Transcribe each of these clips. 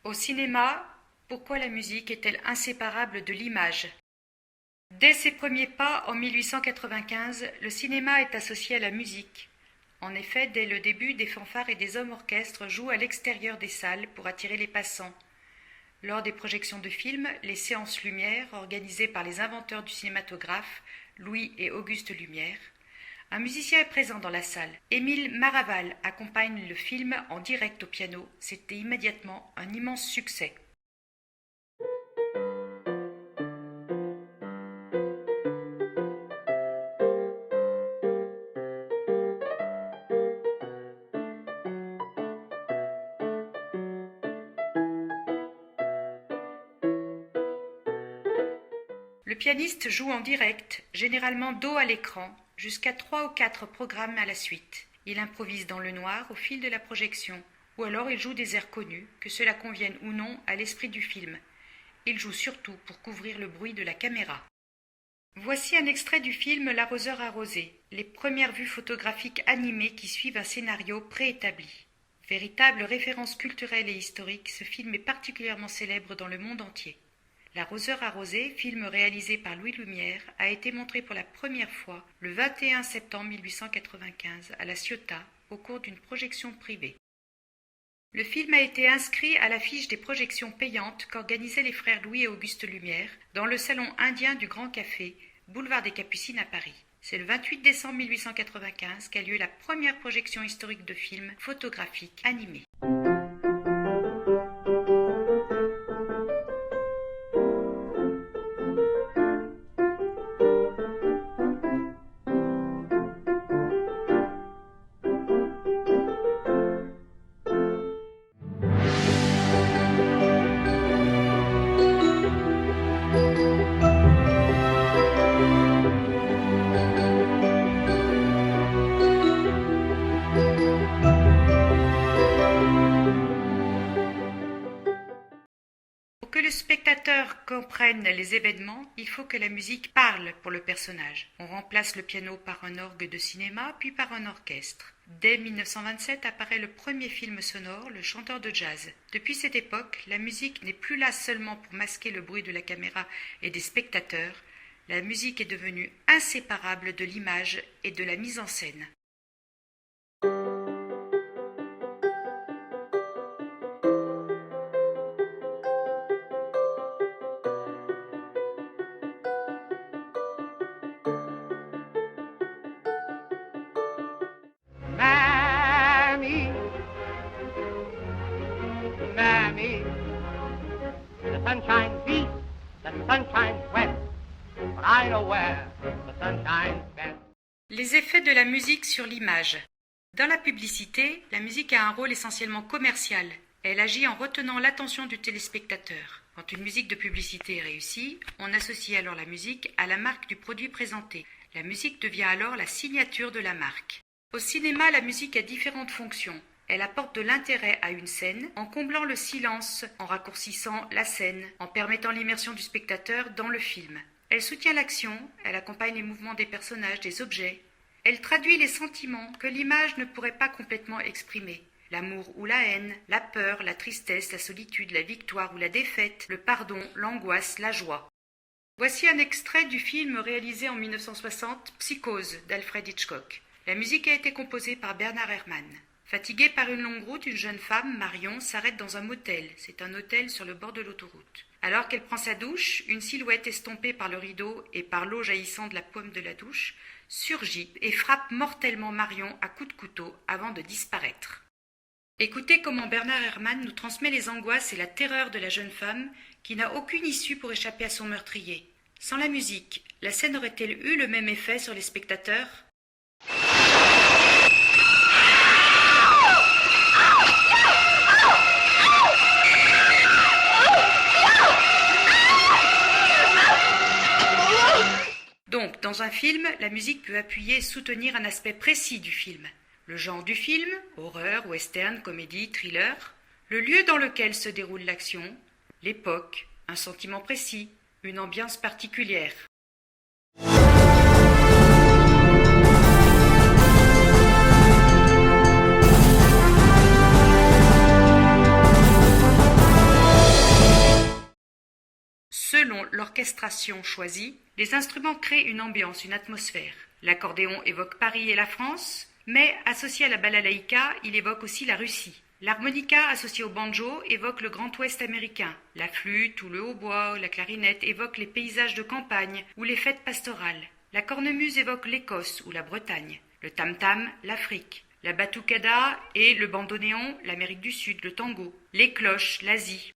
Au cinéma, pourquoi la musique est-elle inséparable de l'image? Dès ses premiers pas, en 1895, le cinéma est associé à la musique. En effet, dès le début, des fanfares et des hommes-orchestres jouent à l'extérieur des salles pour attirer les passants. Lors des projections de films, les séances Lumière, organisées par les inventeurs du cinématographe, Louis et Auguste Lumière, un musicien est présent dans la salle. Émile Maraval accompagne le film en direct au piano. C'était immédiatement un immense succès. Le pianiste joue en direct, généralement dos à l'écran, jusqu'à 3 ou 4 programmes à la suite. Il improvise dans le noir au fil de la projection, ou alors il joue des airs connus, que cela convienne ou non à l'esprit du film. Il joue surtout pour couvrir le bruit de la caméra. Voici un extrait du film L'arroseur arrosé, les premières vues photographiques animées qui suivent un scénario préétabli. Véritable référence culturelle et historique, ce film est particulièrement célèbre dans le monde entier. L'arroseur arrosé, film réalisé par Louis Lumière, a été montré pour la première fois le 21 septembre 1895 à La Ciotat, au cours d'une projection privée. Le film a été inscrit à l'affiche des projections payantes qu'organisaient les frères Louis et Auguste Lumière dans le salon indien du Grand Café, boulevard des Capucines à Paris. C'est le 28 décembre 1895 qu'a lieu la première projection historique de films photographiques animés. Pour que le spectateur comprenne les événements, il faut que la musique parle pour le personnage. On remplace le piano par un orgue de cinéma, puis par un orchestre. Dès 1927 apparaît le premier film sonore, Le chanteur de jazz. Depuis cette époque, la musique n'est plus là seulement pour masquer le bruit de la caméra et des spectateurs. La musique est devenue inséparable de l'image et de la mise en scène. Mammy, Mammy, the sun shines east and the sun shines west, but I know where the sun shines best. Les effets de la musique sur l'image. Dans la publicité, la musique a un rôle essentiellement commercial. Elle agit en retenant l'attention du téléspectateur. Quand une musique de publicité est réussie, on associe alors la musique à la marque du produit présenté. La musique devient alors la signature de la marque. Au cinéma, la musique a différentes fonctions. Elle apporte de l'intérêt à une scène en comblant le silence, en raccourcissant la scène, en permettant l'immersion du spectateur dans le film. Elle soutient l'action, elle accompagne les mouvements des personnages, des objets. Elle traduit les sentiments que l'image ne pourrait pas complètement exprimer. L'amour ou la haine, la peur, la tristesse, la solitude, la victoire ou la défaite, le pardon, l'angoisse, la joie. Voici un extrait du film réalisé en 1960, Psychose, d'Alfred Hitchcock. La musique a été composée par Bernard Herrmann. Fatiguée par une longue route, une jeune femme, Marion, s'arrête dans un motel. C'est un hôtel sur le bord de l'autoroute. Alors qu'elle prend sa douche, une silhouette estompée par le rideau et par l'eau jaillissant de la paume de la douche surgit et frappe mortellement Marion à coups de couteau avant de disparaître. Écoutez comment Bernard Herrmann nous transmet les angoisses et la terreur de la jeune femme qui n'a aucune issue pour échapper à son meurtrier. Sans la musique, la scène aurait-elle eu le même effet sur les spectateurs ? Donc, dans un film, la musique peut appuyer et soutenir un aspect précis du film. Le genre du film, horreur, western, comédie, thriller, le lieu dans lequel se déroule l'action, l'époque, un sentiment précis, une ambiance particulière. selon l'orchestration choisie, les instruments créent une ambiance, une atmosphère. L'accordéon évoque Paris et la France, mais associé à la balalaïka, il évoque aussi la Russie. L'harmonica associé au banjo évoque le Grand Ouest américain. La flûte ou le hautbois ou la clarinette évoquent les paysages de campagne ou les fêtes pastorales. La cornemuse évoque l'Écosse ou la Bretagne. Le tam-tam, l'Afrique. La batucada et le bandoneon, l'Amérique du Sud, le tango. Les cloches, l'Asie.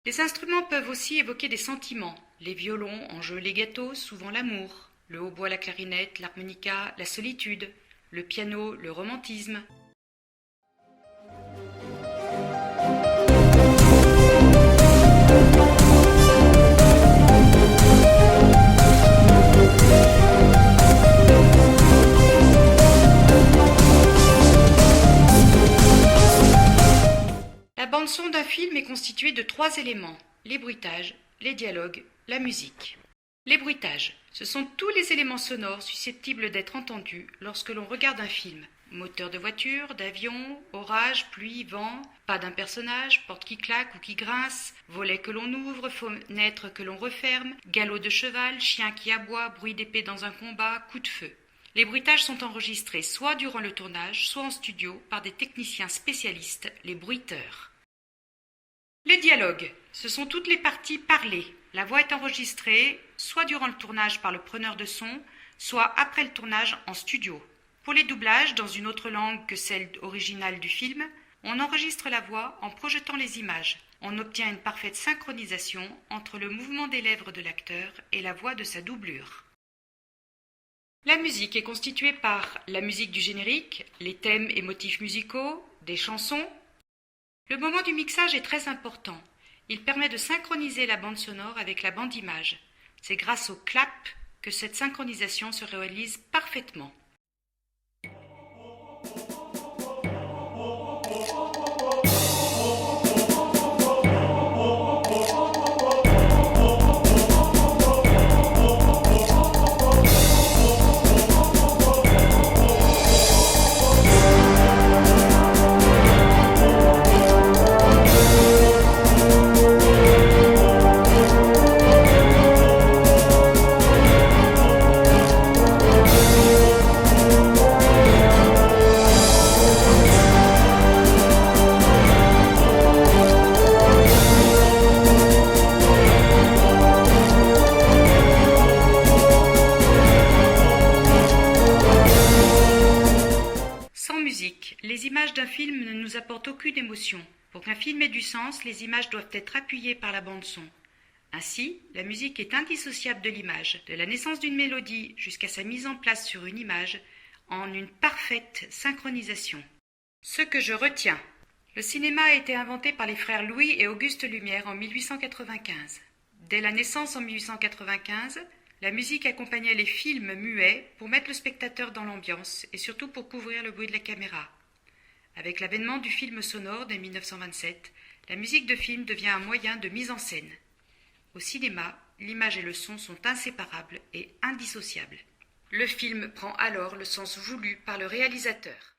Les instruments peuvent aussi évoquer des sentiments. Les violons en jeu legato, souvent l'amour. Le hautbois, la clarinette, l'harmonica, la solitude. Le piano, le romantisme. La bande-son d'un film est constituée de 3 éléments, les bruitages, les dialogues, la musique. Les bruitages, ce sont tous les éléments sonores susceptibles d'être entendus lorsque l'on regarde un film. Moteur de voiture, d'avion, orage, pluie, vent, pas d'un personnage, porte qui claque ou qui grince, volet que l'on ouvre, fenêtre que l'on referme, galop de cheval, chien qui aboie, bruit d'épée dans un combat, coup de feu. Les bruitages sont enregistrés soit durant le tournage, soit en studio par des techniciens spécialistes, les bruiteurs. Les dialogues, ce sont toutes les parties parlées. La voix est enregistrée soit durant le tournage par le preneur de son, soit après le tournage en studio. Pour les doublages dans une autre langue que celle originale du film, on enregistre la voix en projetant les images. On obtient une parfaite synchronisation entre le mouvement des lèvres de l'acteur et la voix de sa doublure. La musique est constituée par la musique du générique, les thèmes et motifs musicaux, des chansons. Le moment du mixage est très important. Il permet de synchroniser la bande sonore avec la bande image. C'est grâce au clap que cette synchronisation se réalise parfaitement. Les images d'un film ne nous apportent aucune émotion. Pour qu'un film ait du sens, les images doivent être appuyées par la bande-son. Ainsi, la musique est indissociable de l'image, de la naissance d'une mélodie jusqu'à sa mise en place sur une image, en une parfaite synchronisation. Ce que je retiens. Le cinéma a été inventé par les frères Louis et Auguste Lumière en 1895. Dès la naissance en 1895, la musique accompagnait les films muets pour mettre le spectateur dans l'ambiance et surtout pour couvrir le bruit de la caméra. Avec l'avènement du film sonore dès 1927, la musique de film devient un moyen de mise en scène. Au cinéma, l'image et le son sont inséparables et indissociables. Le film prend alors le sens voulu par le réalisateur.